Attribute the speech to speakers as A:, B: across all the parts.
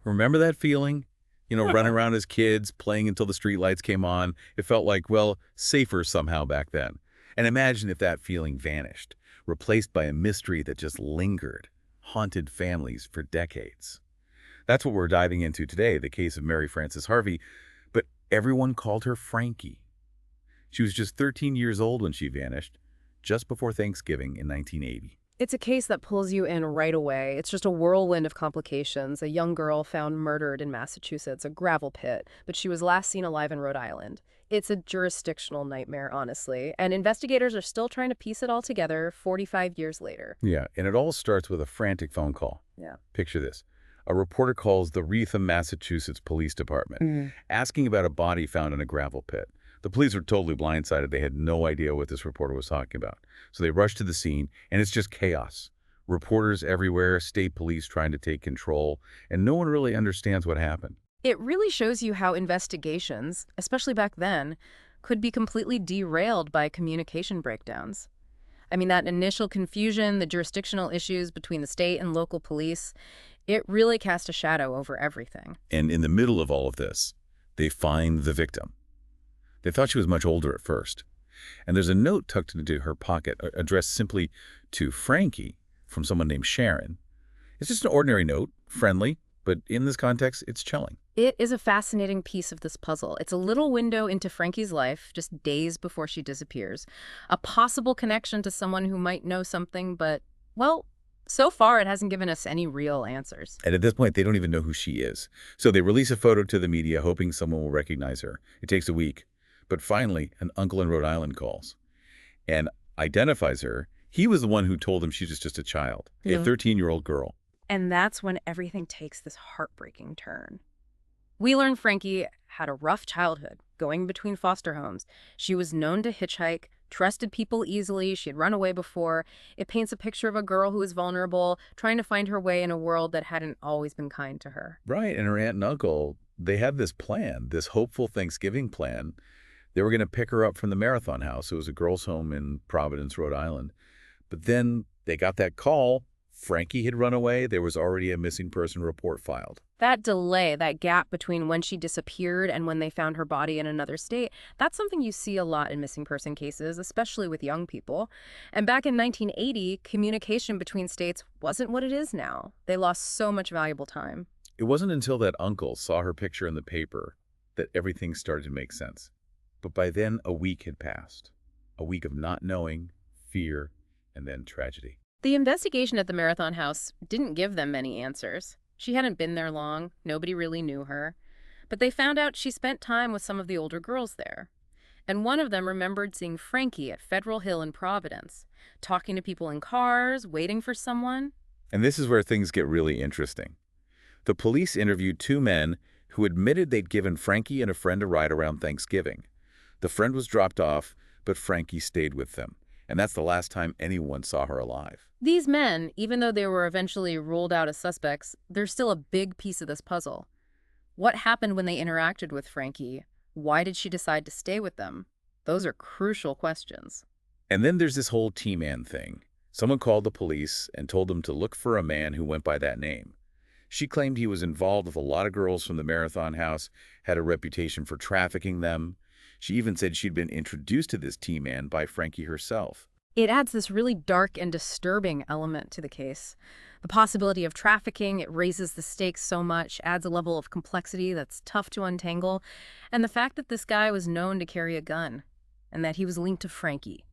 A: Remember that feeling? Running around as kids, playing until the streetlights came on. It felt like, well, safer somehow back then. And imagine if that feeling vanished, replaced by a mystery that just lingered, haunted families for decades. That's what we're diving into today, the case of Mary Frances Harvey, but everyone called her Frankie. She was just 13 years old when she vanished, just before Thanksgiving in 1980.
B: It's a case that pulls you in right away. It's just a whirlwind of complications. A young girl found murdered in Massachusetts, a gravel pit, but she was last seen alive in Rhode Island. It's a jurisdictional nightmare, honestly, and investigators are still trying to piece it all together 45 years later.
A: Yeah, and it all starts with a frantic phone call.
B: Yeah.
A: Picture this. A reporter calls the Wreatham, Massachusetts Police Department, asking about a body found in a gravel pit. The police were totally blindsided. They had no idea what this reporter was talking about. So they rush to the scene, and it's just chaos. Reporters everywhere, state police trying to take control, and no one really understands what happened.
B: It really shows you how investigations, especially back then, could be completely derailed by communication breakdowns. I mean, that initial confusion, the jurisdictional issues between the state and local police, it really cast a shadow over everything.
A: And in the middle of all of this, they find the victim. They thought she was much older at first. And there's a note tucked into her pocket addressed simply to Frankie from someone named Sharon. It's just an ordinary note, friendly, but in this context, it's chilling.
B: It is a fascinating piece of this puzzle. It's a little window into Frankie's life, just days before she disappears. A possible connection to someone who might know something, but, well, so far it hasn't given us any real answers.
A: And at this point, they don't even know who she is. So they release a photo to the media, hoping someone will recognize her. It takes a week. But finally, an uncle in Rhode Island calls and identifies her. He was the one who told him she was just a child, a 13-year-old girl.
B: And that's when everything takes this heartbreaking turn. We learn Frankie had a rough childhood, going between foster homes. She was known to hitchhike, trusted people easily. She had run away before. It paints a picture of a girl who was vulnerable, trying to find her way in a world that hadn't always been kind to her.
A: Right, and her aunt and uncle, they had this plan, this hopeful Thanksgiving plan. They were going to pick her up from the Marathon House. It was a girls' home in Providence, Rhode Island. But then they got that call. Frankie had run away. There was already a missing person report filed.
B: That delay, that gap between when she disappeared and when they found her body in another state, that's something you see a lot in missing person cases, especially with young people. And back in 1980, communication between states wasn't what it is now. They lost so much valuable time.
A: It wasn't until that uncle saw her picture in the paper that everything started to make sense. But by then, a week had passed. A week of not knowing, fear, and then tragedy.
B: The investigation at the Marathon House didn't give them many answers. She hadn't been there long. Nobody really knew her. But they found out she spent time with some of the older girls there. And one of them remembered seeing Frankie at Federal Hill in Providence, talking to people in cars, waiting for someone.
A: And this is where things get really interesting. The police interviewed two men who admitted they'd given Frankie and a friend a ride around Thanksgiving. The friend was dropped off, but Frankie stayed with them. And that's the last time anyone saw her alive.
B: These men, even though they were eventually ruled out as suspects, they're still a big piece of this puzzle. What happened when they interacted with Frankie? Why did she decide to stay with them? Those are crucial questions.
A: And then there's this whole T-Man thing. Someone called the police and told them to look for a man who went by that name. She claimed he was involved with a lot of girls from the Marathon House, had a reputation for trafficking them. She even said she'd been introduced to this T-Man by Frankie herself.
B: It adds this really dark and disturbing element to the case. The possibility of trafficking, it raises the stakes so much, adds a level of complexity that's tough to untangle. And the fact that this guy was known to carry a gun and that he was linked to Frankie,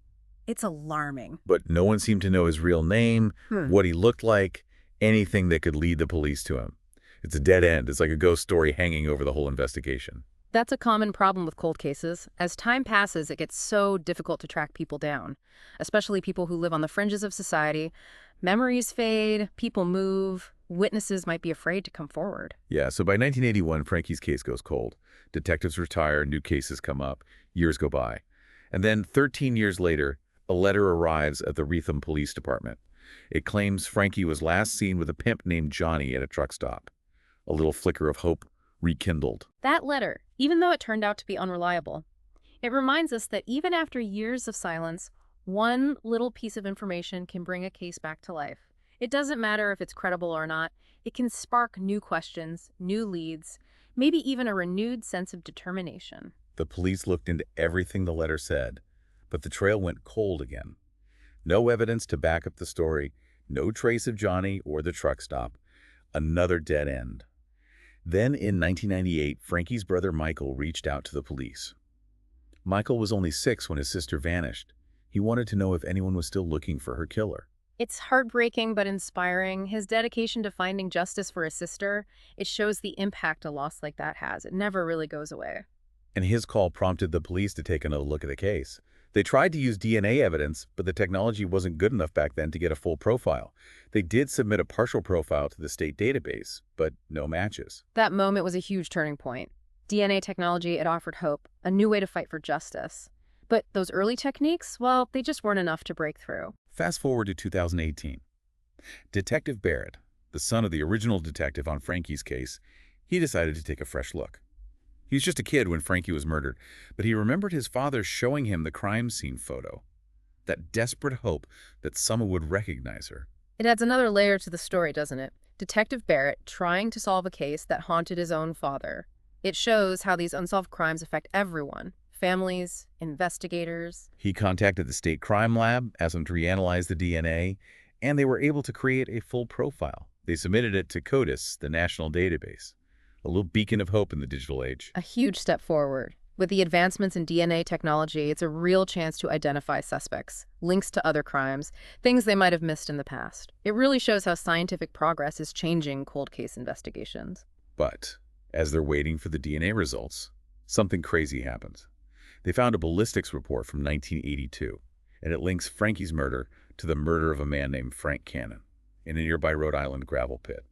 B: it's alarming.
A: But no one seemed to know his real name, what he looked like, anything that could lead the police to him. It's a dead end. It's like a ghost story hanging over the whole investigation.
B: That's a common problem with cold cases. As time passes, it gets so difficult to track people down, especially people who live on the fringes of society. Memories fade, people move, witnesses might be afraid to come forward.
A: Yeah, so by 1981, Frankie's case goes cold. Detectives retire, new cases come up, years go by. And then 13 years later, a letter arrives at the Wreatham Police Department. It claims Frankie was last seen with a pimp named Johnny at a truck stop. A little flicker of hope rekindled.
B: That letter, even though it turned out to be unreliable, it reminds us that even after years of silence, one little piece of information can bring a case back to life. It doesn't matter if it's credible or not. It can spark new questions, new leads, maybe even a renewed sense of determination.
A: The police looked into everything the letter said, but the trail went cold again. No evidence to back up the story, no trace of Johnny or the truck stop. Another dead end. Then in 1998, Frankie's brother Michael reached out to the police. Michael was only 6 when his sister vanished. He wanted to know if anyone was still looking for her killer.
B: It's heartbreaking but inspiring. His dedication to finding justice for his sister, it shows the impact a loss like that has. It never really goes away.
A: And his call prompted the police to take another look at the case. They tried to use DNA evidence, but the technology wasn't good enough back then to get a full profile. They did submit a partial profile to the state database, but no matches.
B: That moment was a huge turning point. DNA technology, it offered hope, a new way to fight for justice. But those early techniques, well, they just weren't enough to break through.
A: Fast forward to 2018. Detective Barrett, the son of the original detective on Frankie's case, he decided to take a fresh look. He was just a kid when Frankie was murdered, but he remembered his father showing him the crime scene photo. That desperate hope that someone would recognize her.
B: It adds another layer to the story, doesn't it? Detective Barrett trying to solve a case that haunted his own father. It shows how these unsolved crimes affect everyone. Families, investigators.
A: He contacted the state crime lab, asked them to reanalyze the DNA, and they were able to create a full profile. They submitted it to CODIS, the national database. A little beacon of hope in the digital age.
B: A huge step forward. With the advancements in DNA technology, it's a real chance to identify suspects, links to other crimes, things they might have missed in the past. It really shows how scientific progress is changing cold case investigations.
A: But as they're waiting for the DNA results, something crazy happens. They found a ballistics report from 1982, and it links Frankie's murder to the murder of a man named Frank Cannon in a nearby Rhode Island gravel pit.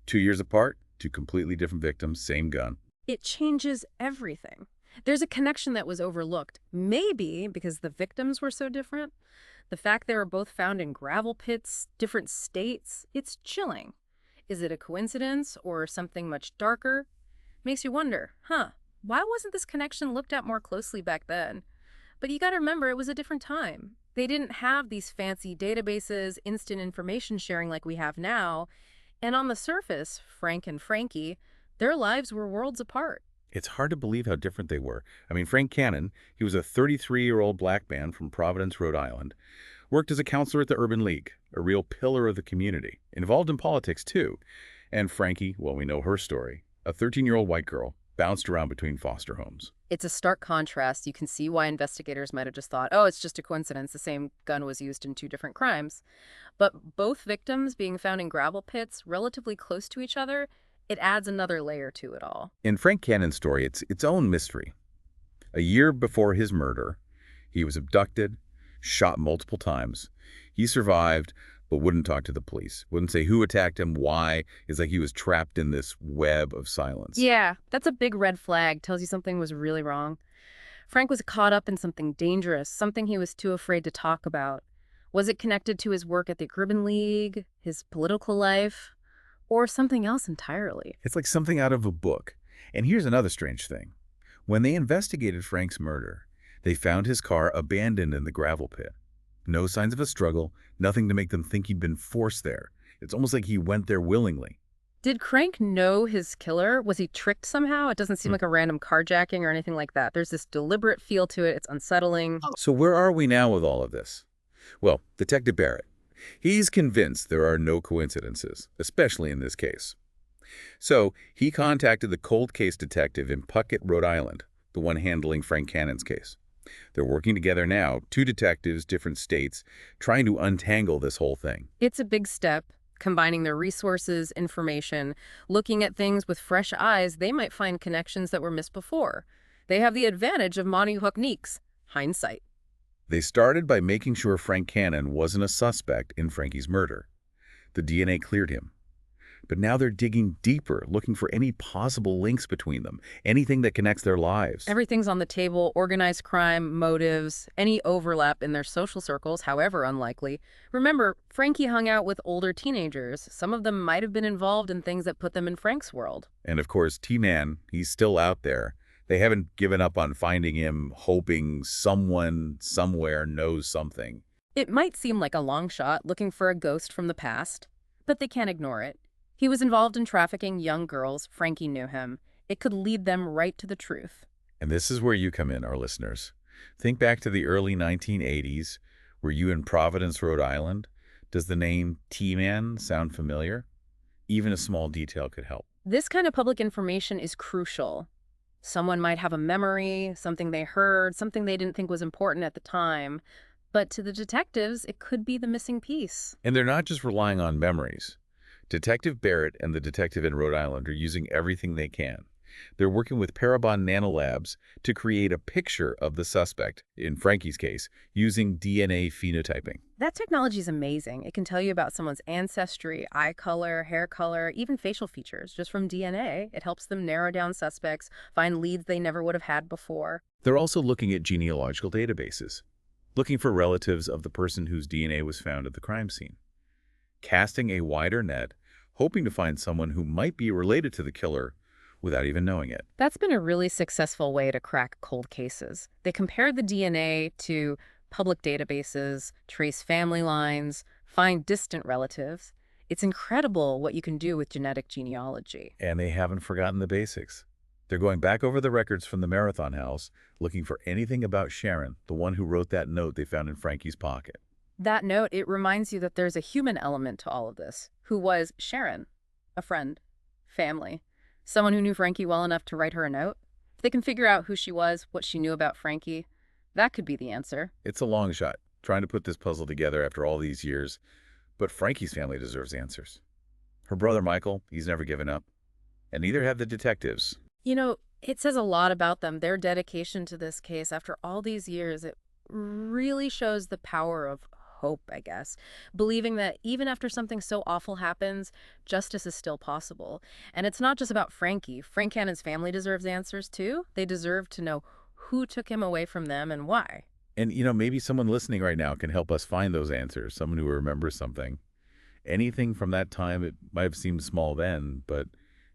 A: 2 years apart, 2 completely different victims, same gun.
B: It changes everything. There's a connection that was overlooked, maybe because the victims were so different. The fact they were both found in gravel pits, different states, it's chilling. Is it a coincidence or something much darker? Makes you wonder, why wasn't this connection looked at more closely back then? But you gotta remember, it was a different time. They didn't have these fancy databases, instant information sharing like we have now. And on the surface, Frank and Frankie, their lives were worlds apart.
A: It's hard to believe how different they were. I mean, Frank Cannon, he was a 33-year-old black man from Providence, Rhode Island, worked as a counselor at the Urban League, a real pillar of the community, involved in politics too. And Frankie, well, we know her story, a 13-year-old white girl, bounced around between foster homes.
B: It's a stark contrast. You can see why investigators might have just thought, oh, it's just a coincidence. The same gun was used in 2 different crimes. But both victims being found in gravel pits relatively close to each other, it adds another layer to it all.
A: In Frank Cannon's story, it's its own mystery. A year before his murder, he was abducted, shot multiple times. He survived, but wouldn't talk to the police. Wouldn't say who attacked him, why. It's like he was trapped in this web of silence.
B: Yeah, that's a big red flag. Tells you something was really wrong. Frank was caught up in something dangerous, something he was too afraid to talk about. Was it connected to his work at the Urban League, his political life, or something else entirely?
A: It's like something out of a book. And here's another strange thing. When they investigated Frank's murder, they found his car abandoned in the gravel pit. No signs of a struggle, nothing to make them think he'd been forced there. It's almost like he went there willingly.
B: Did Frank know his killer? Was he tricked somehow? It doesn't seem like a random carjacking or anything like that. There's this deliberate feel to it. It's unsettling.
A: So where are we now with all of this? Well, Detective Barrett, he's convinced there are no coincidences, especially in this case. So he contacted the cold case detective in Puckett, Rhode Island, the one handling Frank Cannon's case. They're working together now, 2 detectives, different states, trying to untangle this whole thing.
B: It's a big step, combining their resources, information, looking at things with fresh eyes. They might find connections that were missed before. They have the advantage of modern techniques, hindsight.
A: They started by making sure Frank Cannon wasn't a suspect in Frankie's murder. The DNA cleared him. But now they're digging deeper, looking for any possible links between them, anything that connects their lives.
B: Everything's on the table: organized crime, motives, any overlap in their social circles, however unlikely. Remember, Frankie hung out with older teenagers. Some of them might have been involved in things that put them in Frank's world.
A: And of course, T-Man, he's still out there. They haven't given up on finding him, hoping someone somewhere knows something.
B: It might seem like a long shot looking for a ghost from the past, but they can't ignore it. He was involved in trafficking young girls. Frankie knew him. It could lead them right to the truth.
A: And this is where you come in, our listeners. Think back to the early 1980s. Were you in Providence, Rhode Island? Does the name T-Man sound familiar? Even a small detail could help.
B: This kind of public information is crucial. Someone might have a memory, something they heard, something they didn't think was important at the time. But to the detectives, it could be the missing piece.
A: And they're not just relying on memories. Detective Barrett and the detective in Rhode Island are using everything they can. They're working with Parabon Nanolabs to create a picture of the suspect, in Frankie's case, using DNA phenotyping.
B: That technology is amazing. It can tell you about someone's ancestry, eye color, hair color, even facial features. Just from DNA, it helps them narrow down suspects, find leads they never would have had before.
A: They're also looking at genealogical databases, looking for relatives of the person whose DNA was found at the crime scene, casting a wider net, hoping to find someone who might be related to the killer without even knowing it.
B: That's been a really successful way to crack cold cases. They compared the DNA to public databases, trace family lines, find distant relatives. It's incredible what you can do with genetic genealogy.
A: And they haven't forgotten the basics. They're going back over the records from the Marathon House, looking for anything about Sharon, the one who wrote that note they found in Frankie's pocket.
B: That note, it reminds you that there's a human element to all of this. Who was Sharon? A friend, family, someone who knew Frankie well enough to write her a note? If they can figure out who she was, what she knew about Frankie, that could be the answer.
A: It's a long shot, trying to put this puzzle together after all these years, but Frankie's family deserves answers. Her brother Michael, he's never given up, and neither have the detectives.
B: You know, it says a lot about them, their dedication to this case after all these years. It really shows the power of hope, I guess, believing that even after something so awful happens, justice is still possible. And it's not just about Frankie. Frank Cannon's family deserves answers too. They deserve to know who took him away from them and why.
A: And, maybe someone listening right now can help us find those answers, someone who remembers something. Anything from that time, it might have seemed small then, but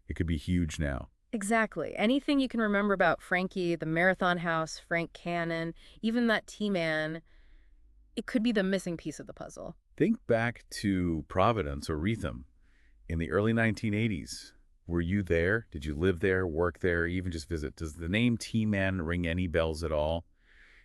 A: it could be huge now.
B: Exactly. Anything you can remember about Frankie, the Marathon House, Frank Cannon, even that T-Man, it could be the missing piece of the puzzle.
A: Think back to Providence or Retham in the early 1980s. Were you there? Did you live there, work there, even just visit? Does the name T-Man ring any bells at all?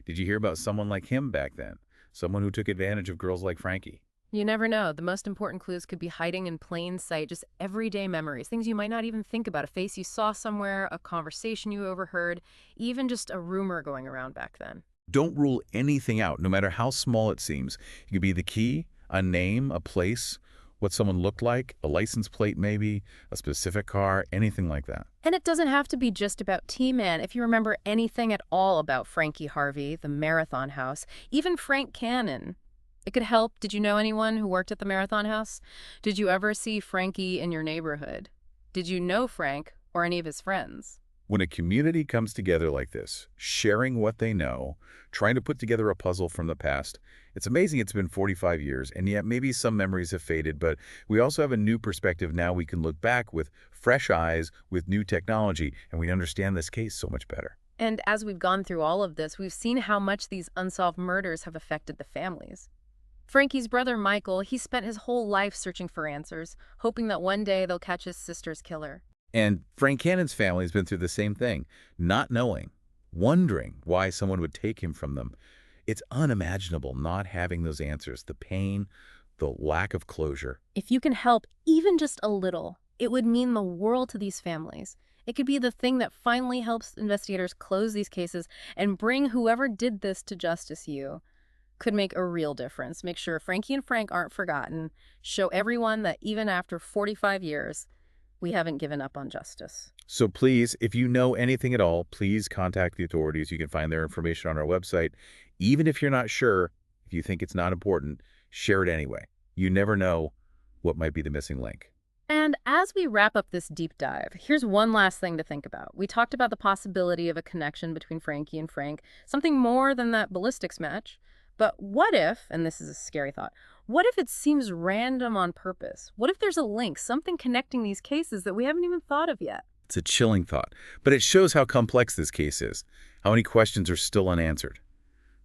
A: Did you hear about someone like him back then? Someone who took advantage of girls like Frankie?
B: You never know. The most important clues could be hiding in plain sight, just everyday memories, things you might not even think about, a face you saw somewhere, a conversation you overheard, even just a rumor going around back then.
A: Don't rule anything out, no matter how small it seems. It could be the key, a name, a place, what someone looked like, a license plate maybe, a specific car, anything like that.
B: And it doesn't have to be just about T-Man. If you remember anything at all about Frankie Harvey, the Marathon House, even Frank Cannon, it could help. Did you know anyone who worked at the Marathon House? Did you ever see Frankie in your neighborhood? Did you know Frank or any of his friends?
A: When a community comes together like this, sharing what they know, trying to put together a puzzle from the past, it's amazing it's been 45 years, and yet maybe some memories have faded, but we also have a new perspective now. We can look back with fresh eyes, with new technology, and we understand this case so much better.
B: And as we've gone through all of this, we've seen how much these unsolved murders have affected the families. Frankie's brother, Michael, he spent his whole life searching for answers, hoping that one day they'll catch his sister's killer.
A: And Frank Cannon's family has been through the same thing, not knowing, wondering why someone would take him from them. It's unimaginable not having those answers, the pain, the lack of closure.
B: If you can help even just a little, it would mean the world to these families. It could be the thing that finally helps investigators close these cases and bring whoever did this to justice. You could make a real difference. Make sure Frankie and Frank aren't forgotten. Show everyone that even after 45 years, we haven't given up on justice.
A: So please, if you know anything at all, please contact the authorities. You can find their information on our website. Even if you're not sure, if you think it's not important, share it anyway. You never know what might be the missing link.
B: And as we wrap up this deep dive, here's one last thing to think about. We talked about the possibility of a connection between Frankie and Frank, something more than that ballistics match. But what if, and this is a scary thought, what if it seems random on purpose? What if there's a link, something connecting these cases that we haven't even thought of yet?
A: It's a chilling thought, but it shows how complex this case is, how many questions are still unanswered.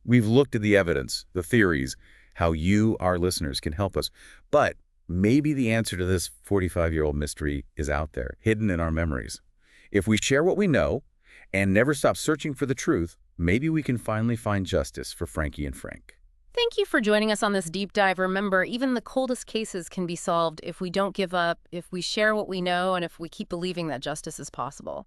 A: We've looked at the evidence, the theories, how you, our listeners, can help us. But maybe the answer to this 45-year-old mystery is out there, hidden in our memories. If we share what we know and never stop searching for the truth, maybe we can finally find justice for Frankie and Frank.
B: Thank you for joining us on this deep dive. Remember, even the coldest cases can be solved if we don't give up, if we share what we know, and if we keep believing that justice is possible.